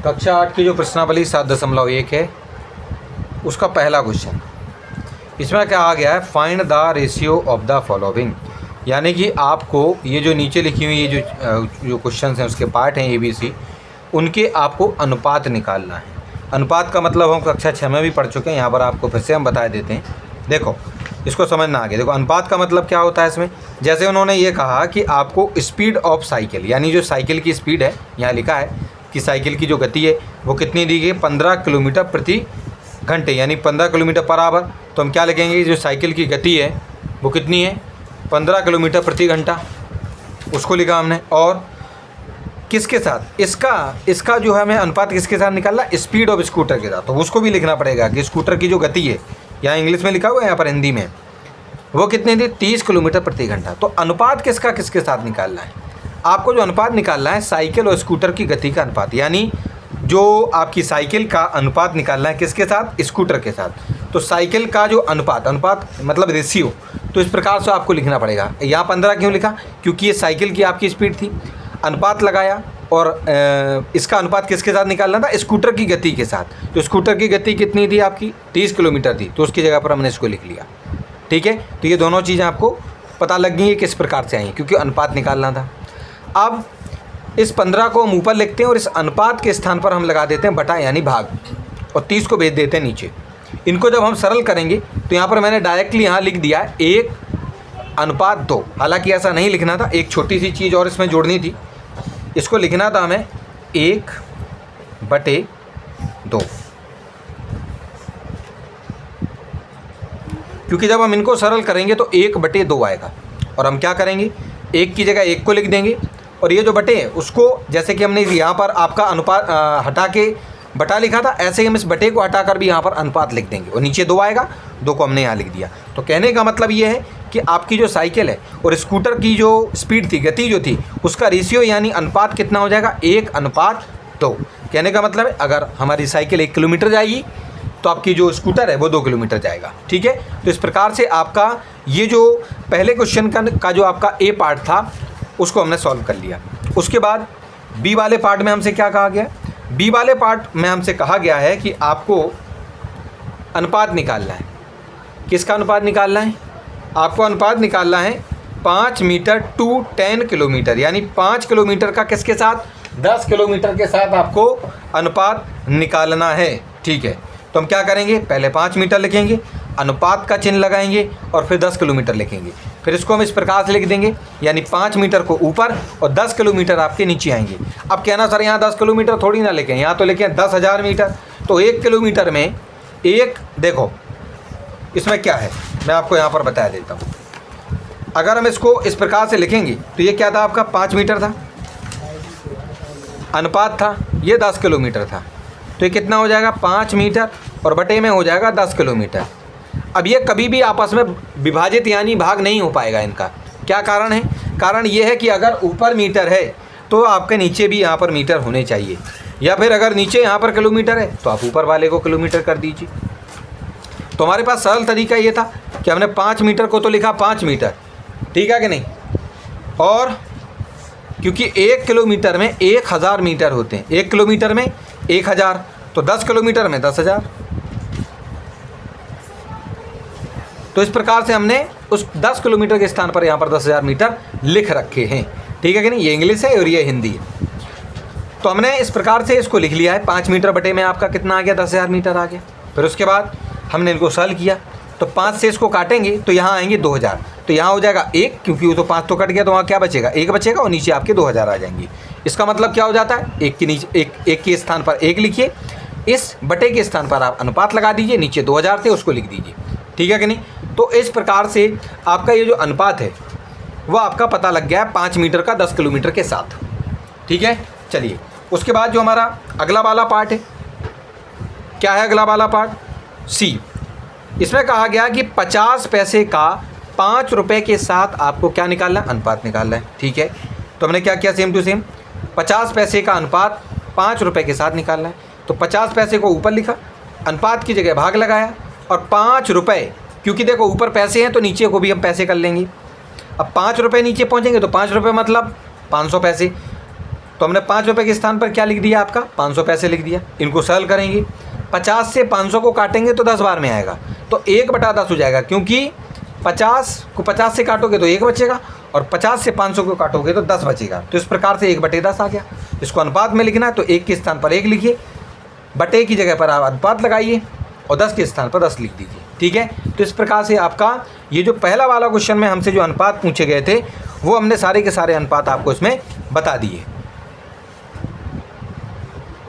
कक्षा 8 की जो प्रश्नावली 7.1 है उसका पहला क्वेश्चन, इसमें क्या आ गया है, find the ratio of the following. यानी कि आपको ये जो नीचे लिखी हुई ये जो क्वेश्चन हैं उसके पार्ट हैं ABC, उनके आपको अनुपात निकालना है। अनुपात का मतलब हम कक्षा 6 में भी पढ़ चुके हैं, यहाँ पर आपको फिर से हम बता देते हैं। देखो इसको समझना आगे। देखो अनुपात का मतलब क्या होता है इसमें, जैसे उन्होंने ये कहा कि आपको स्पीड ऑफ साइकिल, यानी जो साइकिल की स्पीड है, यहाँ लिखा है कि साइकिल की जो गति है वो कितनी दी गई, 15 किलोमीटर प्रति घंटे, यानी 15 किलोमीटर पर आवर। तो हम क्या लिखेंगे, जो साइकिल की गति है वो कितनी है, 15 किलोमीटर प्रति घंटा, उसको लिखा हमने। और किसके साथ, इसका जो है हमें अनुपात किसके साथ निकालना, स्पीड ऑफ स्कूटर के साथ। तो उसको भी लिखना पड़ेगा कि स्कूटर की जो गति है, यहाँ इंग्लिश में लिखा हुआ है, यहाँ पर हिंदी में, वो कितनी थी, 30 किलोमीटर प्रति घंटा। तो अनुपात किसके साथ निकालना है, आपको जो अनुपात निकालना है साइकिल और स्कूटर की गति का अनुपात, यानी जो आपकी साइकिल का अनुपात निकालना है किसके साथ, स्कूटर के साथ। तो साइकिल का जो अनुपात मतलब रेशियो, तो इस प्रकार से आपको लिखना पड़ेगा। यहाँ 15 क्यों लिखा, क्योंकि ये साइकिल की आपकी स्पीड थी, अनुपात लगाया और इसका अनुपात किसके साथ निकालना था, स्कूटर की गति के साथ। तो स्कूटर की गति कितनी थी आपकी, 30 किलोमीटर थी, तो उसकी जगह पर हमने इसको लिख लिया। ठीक है, तो ये दोनों चीज़ें आपको पता लग गई है किस प्रकार से आई, क्योंकि अनुपात निकालना था। अब इस 15 को हम ऊपर लिखते हैं और इस अनुपात के स्थान पर हम लगा देते हैं बटा यानी भाग, और 30 को भेज देते हैं नीचे। इनको जब हम सरल करेंगे तो यहाँ पर मैंने डायरेक्टली यहाँ लिख दिया 1:2। हालांकि ऐसा नहीं लिखना था, एक छोटी सी चीज़ और इसमें जोड़नी थी, इसको लिखना था हमें 1/2, क्योंकि जब हम इनको सरल करेंगे तो 1/2 आएगा। और हम क्या करेंगे, 1 की जगह 1 को लिख देंगे, और ये जो बटे है उसको, जैसे कि हमने यहाँ पर आपका अनुपात हटा के बटा लिखा था, ऐसे ही हम इस बटे को हटाकर भी यहाँ पर अनुपात लिख देंगे, और नीचे 2 आएगा, 2 को हमने यहाँ लिख दिया। तो कहने का मतलब ये है कि आपकी जो साइकिल है और स्कूटर की जो स्पीड थी, गति जो थी, उसका रेशियो यानी अनुपात कितना हो जाएगा, 1:2। कहने का मतलब है अगर हमारी साइकिल 1 किलोमीटर जाएगी तो आपकी जो स्कूटर है वो 2 किलोमीटर जाएगा। ठीक है, तो इस प्रकार से आपका ये जो पहले क्वेश्चन का जो आपका ए पार्ट था उसको हमने सॉल्व कर लिया। उसके बाद बी वाले पार्ट में हमसे क्या कहा गया, बी वाले पार्ट में हमसे कहा गया है कि आपको अनुपात निकालना है। किसका अनुपात निकालना है, आपको अनुपात निकालना है 5 मीटर टू 10 किलोमीटर, यानी 5 किलोमीटर का किसके साथ, 10 किलोमीटर के साथ आपको अनुपात निकालना है। ठीक है, तो हम क्या करेंगे, पहले 5 मीटर लिखेंगे, अनुपात का चिन्ह लगाएंगे और फिर 10 किलोमीटर लिखेंगे। फिर इसको हम इस प्रकार से लिख देंगे, यानी 5 मीटर को ऊपर और 10 किलोमीटर आपके नीचे आएंगे। अब कहना सर यहाँ 10 किलोमीटर थोड़ी ना लिखें, यहाँ तो लिखें 10,000 मीटर। तो 1 किलोमीटर में देखो इसमें क्या है मैं आपको यहाँ पर बता देता हूँ। अगर हम इसको इस प्रकार से लिखेंगे तो ये क्या था, आपका 5 मीटर था, अनुपात था, ये 10 किलोमीटर था, तो ये कितना हो जाएगा, 5 मीटर और बटे में हो जाएगा 10 किलोमीटर। अब ये कभी भी आपस में विभाजित यानी भाग नहीं हो पाएगा इनका। क्या कारण है, कारण ये है कि अगर ऊपर मीटर है तो आपके नीचे भी यहाँ पर मीटर होने चाहिए, या फिर अगर नीचे यहाँ पर किलोमीटर है तो आप ऊपर वाले को किलोमीटर कर दीजिए। तो हमारे पास सरल तरीका ये था कि हमने 5 मीटर को तो लिखा 5 मीटर, ठीक है कि नहीं, और क्योंकि 1 किलोमीटर में 1000 मीटर होते हैं, 1 किलोमीटर में 1000, तो 10 किलोमीटर में 10,000। तो इस प्रकार से हमने उस 10 किलोमीटर के स्थान पर यहाँ पर 10,000 मीटर लिख रखे हैं। ठीक है कि नहीं, ये इंग्लिश है और ये हिंदी है। तो हमने इस प्रकार से इसको लिख लिया है, 5 मीटर बटे में आपका कितना आ गया, 10,000 मीटर आ गया। फिर उसके बाद हमने इनको सरल किया, तो 5 से इसको काटेंगे तो यहाँ आएंगे 2000, तो यहाँ हो जाएगा 1, क्योंकि वो तो 5 तो कट गया, तो वहाँ क्या बचेगा, 1 बचेगा, और नीचे आपके 2000 आ जाएंगे। इसका मतलब क्या हो जाता है, 1 के नीचे एक के स्थान पर 1 लिखिए, इस बटे के स्थान पर आप अनुपात लगा दीजिए, नीचे 2000 थे उसको लिख दीजिए। ठीक है कि नहीं, तो इस प्रकार से आपका ये जो अनुपात है वो आपका पता लग गया है 5 मीटर का 10 किलोमीटर के साथ। ठीक है, चलिए उसके बाद जो हमारा अगला वाला पार्ट है, क्या है अगला वाला पार्ट, सी। इसमें कहा गया कि 50 पैसे का 5 रुपये के साथ आपको क्या निकालना है, अनुपात निकालना है। ठीक है, तो हमने क्या किया, सेम टू सेम 50 पैसे का अनुपात 5 रुपये के साथ निकालना है। तो 50 पैसे को ऊपर लिखा, अनुपात की जगह भाग लगाया, और 5 रुपये, क्योंकि देखो ऊपर पैसे हैं तो नीचे को भी हम पैसे कर लेंगे। अब 5 रुपये नीचे पहुंचेंगे तो 5 रुपये मतलब 500 पैसे, तो हमने 5 रुपये के स्थान पर क्या लिख दिया, आपका 500 पैसे लिख दिया। इनको सरल करेंगे, 50 से 500 को काटेंगे तो 10 बार में आएगा, तो 1/10 हो जाएगा, क्योंकि 50 को 50 से काटोगे तो 1 बचेगा और 50 से 500 को काटोगे तो 10 बचेगा। तो इस प्रकार से 1/10 आ गया। इसको अनुपात में लिखना है तो 1 के स्थान पर 1 लिखिए, बटे की जगह पर आप अनुपात लगाइए और 10 के स्थान पर 10 लिख दीजिए। ठीक है, तो इस प्रकार से आपका ये जो पहला वाला क्वेश्चन में हमसे जो अनुपात पूछे गए थे वो हमने सारे के सारे अनुपात आपको इसमें बता दिए।